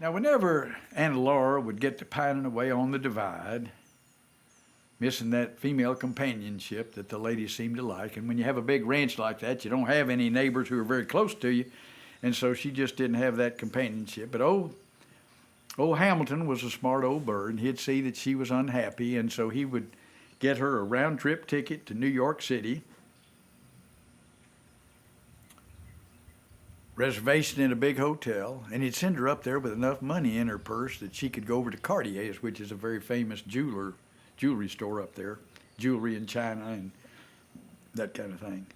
Now, whenever Aunt Laura would get to pining away on the divide, missing that female companionship that the ladies seem to like, and when you have a big ranch like that, you don't have any neighbors who are very close to you, and so she just didn't have that companionship. But old Hamilton was a smart old bird, and he'd see that she was unhappy, and so he would get her a round-trip ticket to New York City, reservation in a big hotel, and he'd send her up there with enough money in her purse that she could go over to Cartier's, which is a very famous jewelry store up there, jewelry in China and that kind of thing,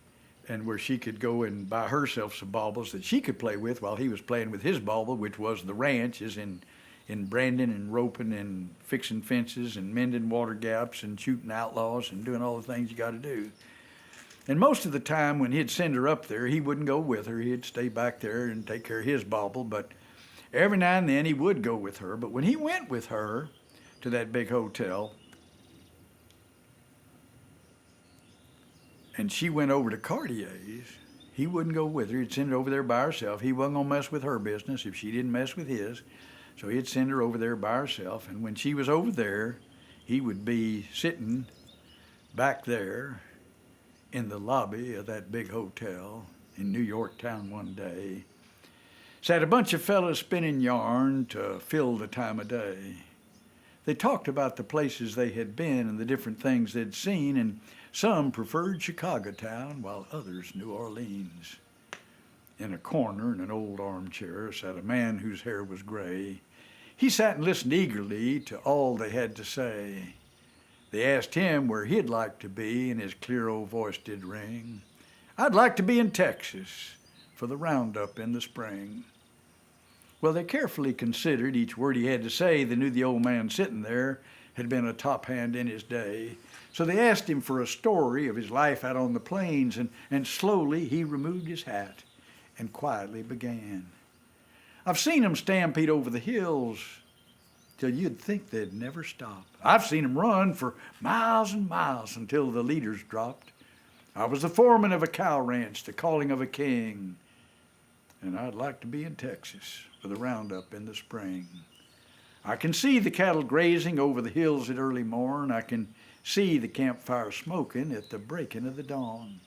and where she could go and buy herself some baubles that she could play with while he was playing with his bauble, which was the ranch, is in branding and roping and fixing fences and mending water gaps and shooting outlaws and doing all the things you got to do. And most of the time when he'd send her up there, he wouldn't go with her. He'd stay back there and take care of his bauble. But every now and then he would go with her. But when he went with her to that big hotel, and she went over to Cartier's, he wouldn't go with her. He'd send her over there by herself. He wasn't going to mess with her business if she didn't mess with his. So he'd send her over there by herself. And when she was over there, he would be sitting back there in the lobby of that big hotel in New York town one day. Sat a bunch of fellas spinning yarn to fill the time of day. They talked about the places they had been and the different things they'd seen, and some preferred Chicago town while others New Orleans. In a corner in an old armchair sat a man whose hair was gray. He sat and listened eagerly to all they had to say. They asked him where he'd like to be, and his clear old voice did ring. "I'd like to be in Texas for the roundup in the spring." Well, they carefully considered each word he had to say. They knew the old man sitting there had been a top hand in his day. So they asked him for a story of his life out on the plains, and slowly he removed his hat and quietly began. "I've seen 'em stampede over the hills till you'd think they'd never stop. I've seen 'em run for miles and miles until the leaders dropped. I was the foreman of a cow ranch, the calling of a king, and I'd like to be in Texas for the roundup in the spring. I can see the cattle grazing over the hills at early morn. I can see the campfire smoking at the breaking of the dawn.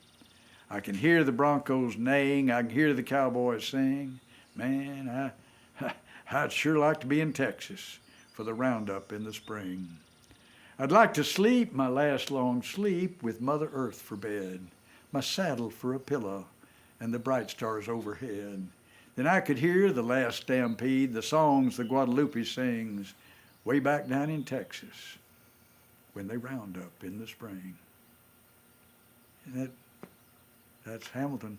I can hear the broncos neighing. I can hear the cowboys sing. Man, I'd sure like to be in Texas for the roundup in the spring. I'd like to sleep my last long sleep with Mother Earth for bed, my saddle for a pillow, and the bright stars overhead. Then I could hear the last stampede, the songs the Guadalupe sings, way back down in Texas when they round up in the spring." And that's Hamilton.